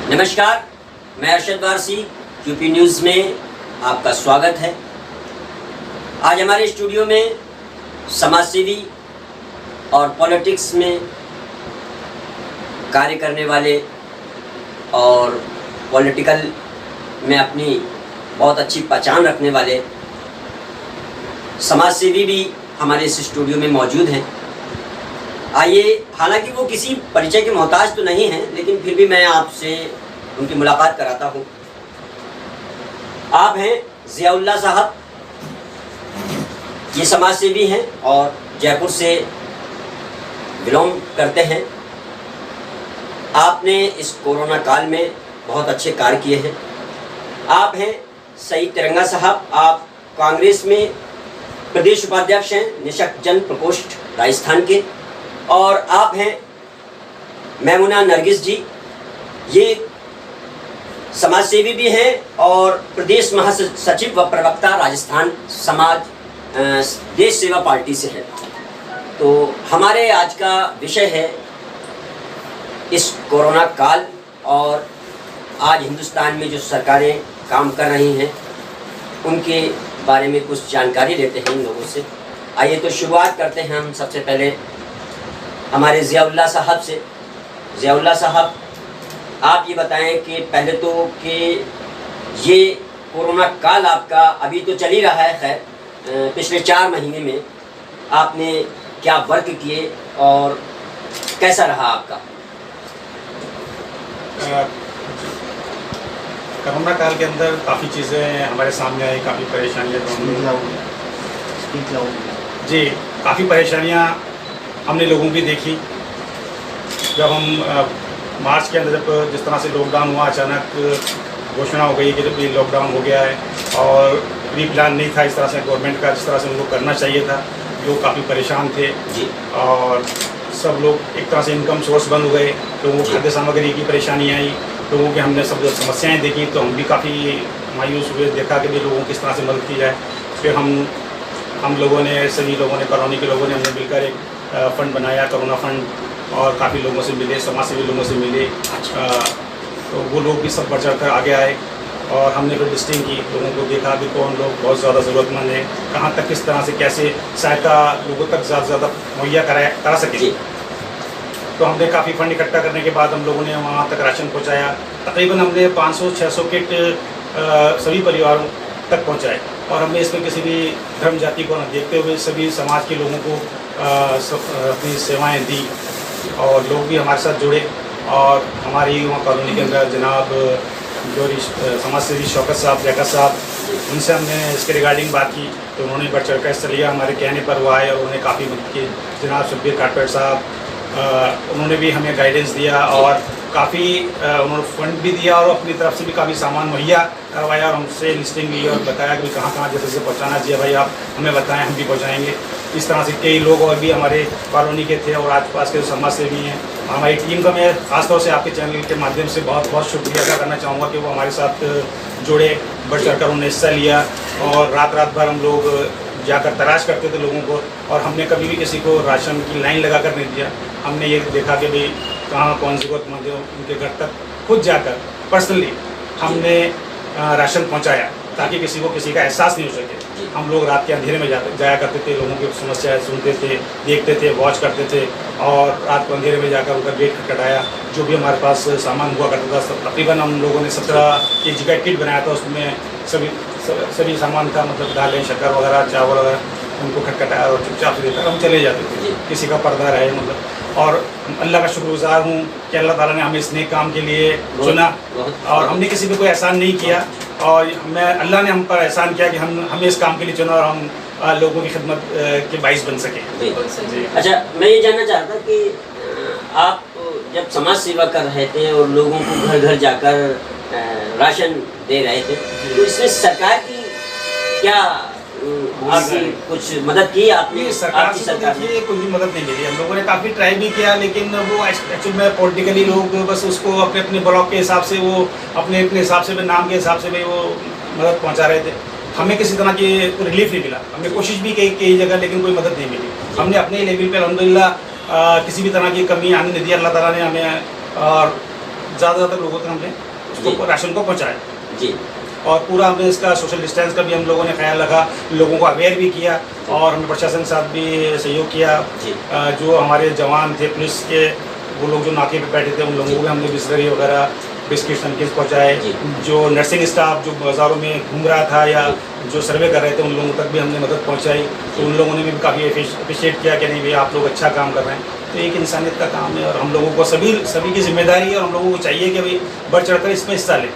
नमस्कार, मैं Arshad Warsi UP news में आपका स्वागत है। आज हमारे स्टूडियो में समाजसेवी और पॉलिटिक्स में कार्य करने वाले और पॉलिटिकल में अपनी बहुत अच्छी पहचान रखने वाले समाजसेवी भी हमारे इस स्टूडियो में मौजूद हैं। आइए, हालांकि वो किसी परिचय के मोहताज तो नहीं हैं, लेकिन फिर भी मैं आपसे उनकी मुलाकात कराता हूँ। आप हैं ज़ियाउल्लाह साहब, ये समाजसेवी हैं और जयपुर से बिलोंग करते हैं। आपने इस कोरोना काल में बहुत अच्छे कार्य किए हैं। आप हैं सईद तिरंगा साहब, आप कांग्रेस में प्रदेश उपाध्यक्ष हैं, निशक्त जन प्रकोष्ठ राजस्थान के। और आप हैं मैमुना नरगिस जी, ये समाजसेवी भी हैं और प्रदेश महासचिव व प्रवक्ता राजस्थान समाज देश सेवा पार्टी से है। तो हमारे आज का विषय है इस कोरोना काल और आज हिंदुस्तान में जो सरकारें काम कर रही हैं उनके बारे में कुछ जानकारी लेते हैं इन लोगों से। आइए तो शुरुआत करते हैं हम सबसे पहले हमारे ज़ियाउल्लाह साहब से। ज़ियाउल्लाह साहब, आप ये बताएं कि पहले तो कि ये कोरोना काल आपका अभी तो चल ही रहा है, खैर पिछले 4 महीने में आपने क्या वर्क किए और कैसा रहा आपका? कोरोना काल के अंदर काफ़ी चीज़ें हमारे सामने आई, काफ़ी परेशानियाँ जी, काफ़ी परेशानियाँ हमने लोगों की देखी। जब हम मार्च के अंदर जब जिस तरह से लॉकडाउन हुआ, अचानक घोषणा हो गई कि जब ये लॉकडाउन हो गया है और प्री प्लान नहीं था इस तरह से गवर्नमेंट का जिस तरह से उनको करना चाहिए था, लोग काफ़ी परेशान थे जी। और सब लोग एक तरह से इनकम सोर्स बंद हो गए, लोगों को खाद्य सामग्री की परेशानी आई, लोगों के हमने सब समस्याएं देखी तो हम भी काफ़ी मायूस हुए, देखा कि भी लोगों को किस तरह से मदद की जाए। फिर हम लोगों ने, सभी लोगों ने, कॉलोनी के लोगों ने हमने मिलकर एक फ़ंड बनाया, कोरोना फंड, और काफ़ी लोगों से मिले, समाजसेवी लोगों से मिले। तो वो लोग भी सब बढ़ चढ़ कर आगे आए और हमने फिर लिस्टिंग की, लोगों को देखा कि कौन लोग बहुत ज़्यादा ज़रूरतमंद हैं, कहाँ तक किस तरह से कैसे सहायता लोगों तक ज़्यादा से ज़्यादा मुहैया करा सके। तो हमने काफ़ी फंड इकट्ठा करने के बाद हम लोगों ने वहाँ तक राशन पहुँचाया। तकरीबन हमने 500-600 किट सभी परिवारों तक पहुँचाए और हमने इसमें किसी भी धर्म जाति को न देखते हुए सभी समाज के लोगों को अपनी सेवाएं दी और लोग भी हमारे साथ जुड़े। और हमारी वहाँ कॉलोनी के अंदर जनाब जो समाजसेवी शौकत साहब, जैकब साहब, उनसे हमने इसके रिगार्डिंग बात की तो उन्होंने बढ़ चढ़ कर हिस्सा लिया। हमारे कहने पर वो आए और उन्होंने काफ़ी मदद की। जनाब शब्बीर कारपेट साहब, उन्होंने भी हमें गाइडेंस दिया और काफ़ी उन्होंने फंड भी दिया और अपनी तरफ से भी काफ़ी सामान मुहैया करवाया और हमसे लिस्टिंग ली और बताया कि कहाँ कहाँ जैसे से पहुँचाना चाहिए, भाई आप हमें बताएं, हम भी पहुँचाएँगे। इस तरह से कई लोग और भी हमारे कॉलोनी के थे और आसपास के समाज से भी हैं। हमारी टीम का मैं खासतौर से आपके चैनल के माध्यम से बहुत बहुत शुक्रिया अदा करना चाहूँगा कि वो हमारे साथ जुड़े, बढ़ चढ़ कर उन्होंने हिस्सा लिया और रात भर हम लोग जाकर तलाश करते थे लोगों को और हमने कभी भी किसी को राशन की लाइन लगा कर नहीं दिया। हमने ये देखा कि भाई कहाँ कौन ज़रूरतमंद है, उनके घर तक खुद जाकर पर्सनली हमने राशन पहुँचाया ताकि किसी को किसी का एहसास नहीं हो सके। हम लोग रात के अंधेरे में जाया करते थे, लोगों की समस्याएं सुनते थे, देखते थे, वॉच करते थे और रात को अंधेरे में जाकर उनका गेट खटखटाया। जो भी हमारे पास सामान हुआ करता था, तकरीबन हम लोगों ने 17 KG का किट बनाया था, उसमें सभी सामान था, मतलब दालें, शक्कर वगैरह, चावल वगैरह, उनको खटखटाया और चुपचाप से देकर हम चले जाते थे, किसी का पर्दा रहे मतलब। और अल्लाह का शुक्रगुजार हूँ कि अल्लाह ताला ने हमें इस नेक काम के लिए चुना और हमने किसी पे कोई एहसान नहीं किया और अल्लाह ने हम पर एहसान किया कि हमें इस काम के लिए चुना और हम लोगों की खिदमत के बाइस बन सके। अच्छा, मैं ये जानना चाहता कि आप जब समाज सेवा कर रहे थे और लोगों को घर घर जाकर राशन दे रहे थे, तो इसमें सरकार की क्या आपकी कुछ मदद की आपने? सरकार की कोई भी मदद नहीं मिली। हम लोगों ने काफ़ी ट्राई भी किया लेकिन वो एक्चुअली में पॉलिटिकली लोग बस उसको अपने अपने ब्लॉक के हिसाब से, वो अपने अपने हिसाब से, नाम के हिसाब से भी वो मदद पहुंचा रहे थे। हमें किसी तरह की रिलीफ नहीं मिला। हमने कोशिश भी की कई जगह लेकिन कोई मदद नहीं मिली। हमने अपने लेवल पे अल्हम्दुलिल्लाह किसी भी तरह की कमी आने नहीं दी। अल्लाह ताला ने हमें और ज़्यादातर लोगों तक हमने उसको राशन को पहुँचाया जी। और पूरा हमने इसका सोशल डिस्टेंस का भी हम लोगों ने ख्याल रखा, लोगों को अवेयर भी किया और हमने प्रशासन के साथ भी सहयोग किया। जो हमारे जवान थे पुलिस के, वो लोग जो नाके पे बैठे थे, उन लोगों को भी हमने बिस्लरी वगैरह बिस्किट्स नमकीन पहुँचाए। जो नर्सिंग स्टाफ जो बाज़ारों में घूम रहा था या जो सर्वे कर रहे थे, उन लोगों तक भी हमने मदद पहुँचाई। तो उन लोगों ने भी काफ़ी अप्रिशिएट किया कि नहीं भैया आप लोग अच्छा काम कर रहे हैं। तो एक इंसानियत का काम है और हम लोगों को सभी की जिम्मेदारी है और हम लोगों को चाहिए कि भाई बढ़ चढ़कर इसमें हिस्सा लें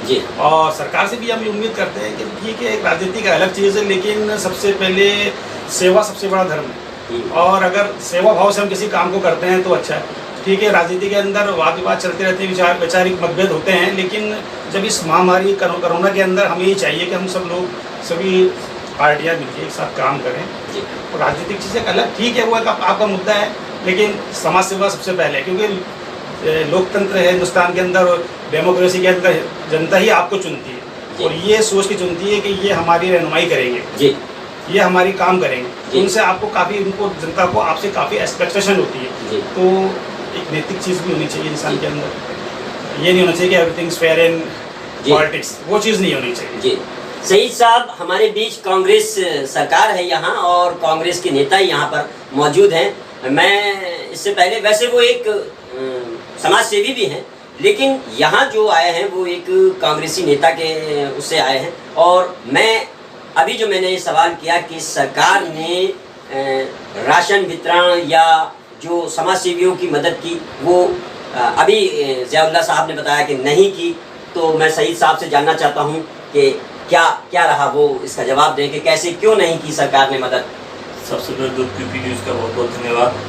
जी। और सरकार से भी हम उम्मीद करते हैं कि ठीक है, एक राजनीति का अलग चीज़ है, लेकिन सबसे पहले सेवा सबसे बड़ा धर्म है और अगर सेवा भाव से हम किसी काम को करते हैं तो अच्छा है। ठीक है, राजनीति के अंदर वाद विवाद चलते रहते हैं, वैचारिक मतभेद होते हैं, लेकिन जब इस महामारी कोरोना के अंदर हमें ये चाहिए कि हम सब लोग सभी पार्टियाँ मिलकर एक साथ काम करें। और राजनीतिक चीज़ें अलग ठीक है, वो एक आपका मुद्दा है, लेकिन समाज सेवा सबसे पहले है, क्योंकि लोकतंत्र है हिंदुस्तान के अंदर और डेमोक्रेसी के अंदर जनता ही आपको चुनती है और ये सोच के चुनती है कि ये हमारी रहनुमाई करेंगे जी, ये हमारी काम करेंगे। उनसे आपको काफ़ी, उनको जनता को आपसे काफ़ी एक्सपेक्टेशन होती है। तो एक नैतिक चीज़ भी होनी चाहिए इंसान के अंदर। ये नहीं होना चाहिए कि everything is fair in politics, वो चीज़ नहीं होनी चाहिए जी। सईद साहब, हमारे बीच कांग्रेस सरकार है यहाँ और कांग्रेस के नेता यहाँ पर मौजूद हैं। मैं इससे पहले, वैसे वो एक समाज सेवी भी हैं, लेकिन यहाँ जो आए हैं वो एक कांग्रेसी नेता के उससे आए हैं। और मैं अभी जो मैंने सवाल किया कि सरकार ने राशन वितरण या जो समाज सेवियों की मदद की, वो अभी ज़ियाउल्लाह साहब ने बताया कि नहीं की। तो मैं सईद साहब से जानना चाहता हूँ कि क्या रहा, वो इसका जवाब दें कि कैसे, क्यों नहीं की सरकार ने मदद। सबसे पहले तो पीपी न्यूज़ का बहुत बहुत धन्यवाद।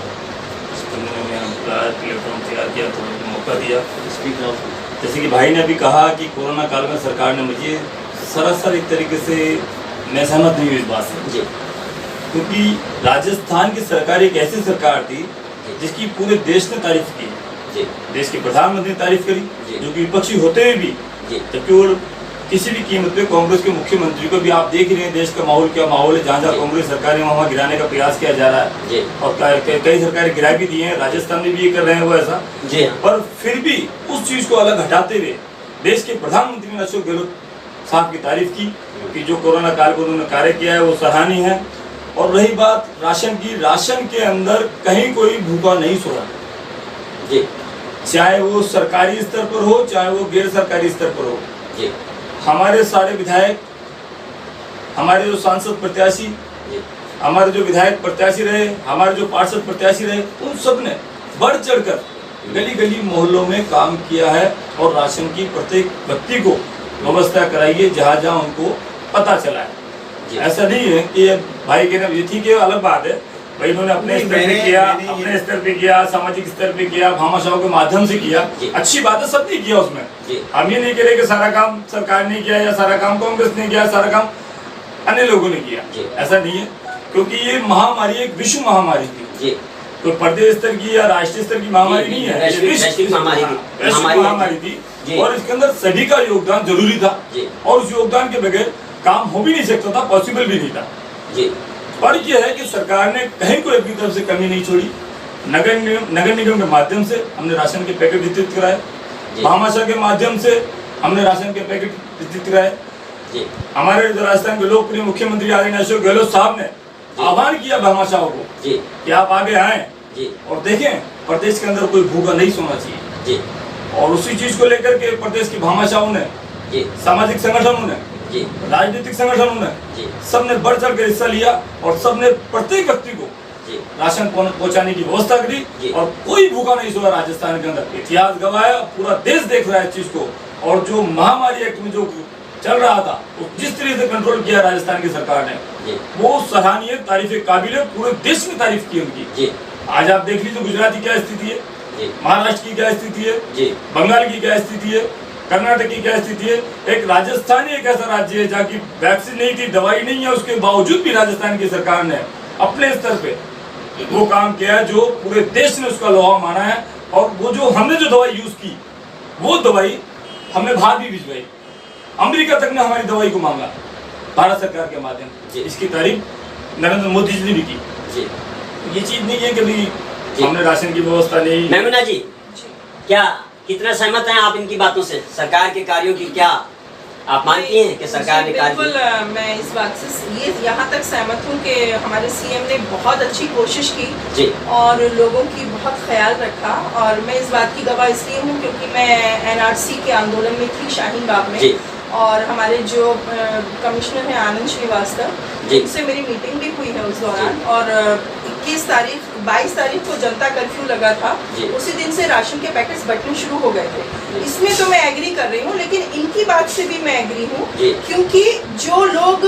प्लेटफॉर्म तैयार किया तो मौका दिया। जैसे कि भाई ने अभी कहा कि कोरोना काल में सरकार ने, मुझे सरासर एक तरीके से मैं सहमत नहीं हूँ इस बात से जी, क्योंकि राजस्थान की सरकार एक ऐसी सरकार थी जिसकी पूरे देश ने तारीफ की जी। देश के प्रधानमंत्री ने तारीफ करी, जो कि विपक्षी होते हुए भी, जबकि वो किसी भी कीमत पे कांग्रेस के मुख्यमंत्री को भी आप देख ही रहे हैं, देश का माहौल क्या माहौल है, जहाँ जहाँ कांग्रेस सरकार है वहाँ गिराने का प्रयास किया जा रहा है और कई सरकारें गिरा भी दी हैं। राजस्थान में भी ये कर रहे हैं वो ऐसा जी। पर फिर भी उस चीज़ को अलग हटाते हुए देश के प्रधानमंत्री ने अशोक गहलोत साहब की तारीफ की कि जो कोरोना काल को उन्होंने कार्य किया है वो सराहनीय है। और रही बात राशन की, राशन के अंदर कहीं कोई भूखा नहीं सोया जी, चाहे वो सरकारी स्तर पर हो चाहे वो गैर सरकारी स्तर पर हो जी। हमारे सारे विधायक, हमारे जो सांसद प्रत्याशी, हमारे जो विधायक प्रत्याशी रहे, हमारे जो पार्षद प्रत्याशी रहे, उन सब ने बढ़ चढ़कर गली गली मोहल्लों में काम किया है और राशन की प्रत्येक व्यक्ति को व्यवस्था कराई है जहाँ जहाँ उनको पता चला है। ऐसा नहीं है कि भाई के ये ठीक है, अलग बात है भाई, इन्होंने अपने स्तर पे किया, अपने स्तर पे किया, सामाजिक स्तर पे किया, भामाशाहों के माध्यम से किया, अच्छी बात है, सब नहीं किया उसमें। हम ये नहीं कह रहे कि सारा काम सरकार ने किया या सारा काम कांग्रेस ने किया, सारा काम अन्य लोगों ने किया, ऐसा नहीं है, क्योंकि ये महामारी एक विश्व महामारी थी, कोई प्रदेश स्तर की या राष्ट्रीय स्तर की महामारी नहीं है, वैश्विक महामारी थी और इसके अंदर सभी का योगदान जरूरी था और उस योगदान के बगैर काम हो भी नहीं सकता था, पॉसिबल भी नहीं था जी। पर यह है कि सरकार ने कहीं कोई अपनी तरफ से कमी नहीं छोड़ी। नगर निगम के माध्यम से हमने राशन के पैकेट वितरित कराए, भामाशाह के माध्यम से हमने राशन के पैकेट वितरित कराए। हमारे राजस्थान के लोकप्रिय मुख्यमंत्री आदरणीय अशोक गहलोत साहब ने आह्वान किया भामाशाहों को कि आप आगे आए और देखें प्रदेश के अंदर कोई भूखा नहीं सोना चाहिए और उसी चीज को लेकर के प्रदेश की भामाशाहों ने, सामाजिक संगठनों ने, राजनीतिक संगठनों ने, सबने बढ़ चढ़ कर हिस्सा लिया और सबने प्रत्येक व्यक्ति को राशन पहुंचाने की व्यवस्था करी और कोई भूखा नहीं सोया राजस्थान के अंदर। इतिहास गवाया, पूरा देश देख रहा है इस चीज को। और जो महामारी एक्ट में जो चल रहा था, जिस तरह से कंट्रोल किया राजस्थान की सरकार ने, वो सराहनीय, तारीफ काबिल है, पूरे देश में तारीफ की उनकी। आज आप देख लीजिए गुजरात की क्या स्थिति है, महाराष्ट्र की क्या स्थिति है, बंगाल की क्या स्थिति है, कर्नाटक की क्या स्थिति है। एक राजस्थान ही एक ऐसा राज्य है जहाँ की वैक्सीन नहीं थी, दवाई नहीं है, उसके बावजूद भी राजस्थान की सरकार ने अपने स्तर पे वो काम किया है जो पूरे देश ने उसका लोहा माना है। और वो जो हमने जो दवाई यूज की, वो दवाई हमने बाहर भी भिजवाई, अमेरिका तक ने हमारी दवाई को मांगा भारत सरकार के माध्यम से। इसकी तारीफ नरेंद्र मोदी जी ने भी की। ये चीज नहीं है कि हमने राशन की व्यवस्था नहीं। मेमुना जी, क्या कितना सहमत हैं आप इनकी बातों से, सरकार के कार्यों की? क्या आप मानती हैं कि सरकार ने कार्य बिल्कुल मैं इस बात से ये यहाँ तक सहमत हूँ कि हमारे सीएम ने बहुत अच्छी कोशिश की जी और लोगों की बहुत ख्याल रखा। और मैं इस बात की गवाह इसलिए हूँ क्योंकि मैं एनआरसी के आंदोलन में थी शाहीन बाग में, और हमारे जो कमिश्नर हैं आनंद श्रीवास्तव, उनसे मेरी मीटिंग भी हुई है उस दौरान। और 22 तारीख को जनता कर्फ्यू लगा था, उसी दिन से राशन के पैकेट्स बंटने शुरू हो गए थे। इसमें तो मैं एग्री कर रही हूँ, लेकिन इनकी बात से भी मैं एग्री हूँ, क्योंकि जो लोग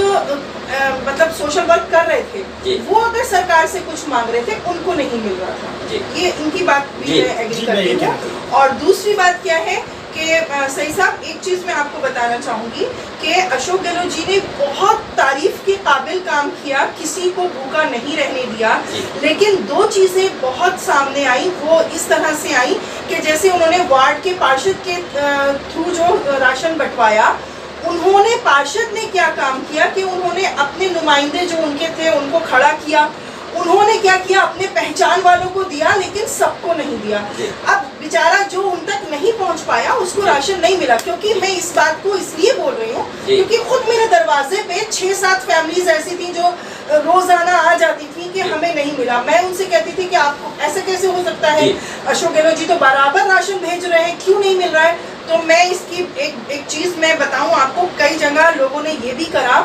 मतलब सोशल वर्क कर रहे थे वो अगर सरकार से कुछ मांग रहे थे उनको नहीं मिल रहा था। ये इनकी बात भी मैं एग्री करती हूँ। और दूसरी बात क्या है कि सही साहब, एक चीज़ मैं आपको बताना चाहूँगी कि अशोक गहलोत जी ने बहुत तारीफ के काबिल काम किया, किसी को भूखा नहीं रहने दिया। लेकिन 2 चीज़ें बहुत सामने आई, वो इस तरह से आई कि जैसे उन्होंने वार्ड के पार्षद के थ्रू जो राशन बंटवाया, उन्होंने पार्षद ने क्या काम किया कि उन्होंने अपने नुमाइंदे जो उनके थे उनको खड़ा किया। उन्होंने क्या किया, अपने पहचान वालों को दिया, लेकिन सबको नहीं दिया। अब बेचारा जो उन तक नहीं पहुंच पाया उसको राशन नहीं मिला। क्योंकि मैं इस बात को इसलिए बोल रही हूँ क्योंकि खुद मेरे दरवाजे पे 6-7 फैमिलीज ऐसी थी जो रोजाना आ जाती थी कि हमें नहीं मिला। मैं उनसे कहती थी कि आपको ऐसे कैसे हो सकता है, अशोक गहलोत जी तो बराबर राशन भेज रहे हैं, क्यों नहीं मिल रहा है? तो मैं इसकी एक चीज मैं बताऊं आपको, कई जगह लोगों ने ये भी करा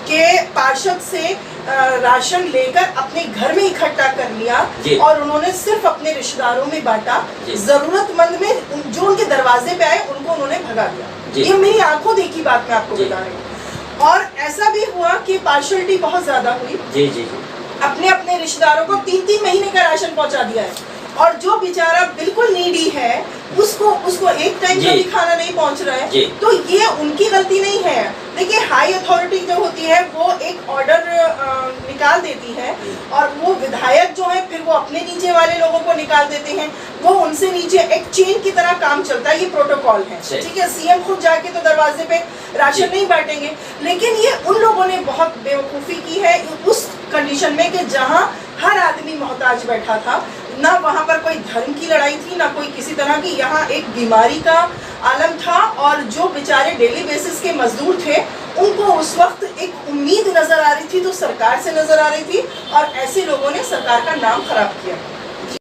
कि पार्षद से राशन लेकर अपने घर में इकट्ठा कर लिया और उन्होंने सिर्फ अपने रिश्तेदारों में बांटा। जरूरतमंद में जो उनके दरवाजे पे आए उनको उन्होंने भगा दिया। ये मेरी आंखों देखी बात मैं आपको बता रही हूँ। और ऐसा भी हुआ कि पार्शलिटी बहुत ज्यादा हुई। अपने अपने रिश्तेदारों को 3-3 महीने का राशन पहुंचा दिया है, और जो बेचारा बिल्कुल नीडी है उसको एक टाइम का भी खाना नहीं पहुंच रहा है। तो ये उनकी गलती नहीं है। देखिए, हाई अथॉरिटी जो होती है वो एक ऑर्डर निकाल देती है, और वो विधायक जो है फिर वो अपने नीचे वाले लोगों को निकाल देते हैं, वो उनसे नीचे एक चेन की तरह काम चलता है। ये प्रोटोकॉल है, ठीक है। सीएम खुद जाके तो दरवाजे पे राशन नहीं बांटेंगे, लेकिन ये उन लोगों ने बहुत बेवकूफ़ी की है उस कंडीशन में कि जहाँ हर आदमी मोहताज बैठा था, ना वहाँ पर कोई धर्म की लड़ाई थी, ना कोई किसी तरह की, यहाँ एक बीमारी का आलम था। और जो बेचारे डेली बेसिस के मजदूर थे उनको उस वक्त एक उम्मीद नजर आ रही थी, तो सरकार से नजर आ रही थी, और ऐसे लोगों ने सरकार का नाम खराब किया।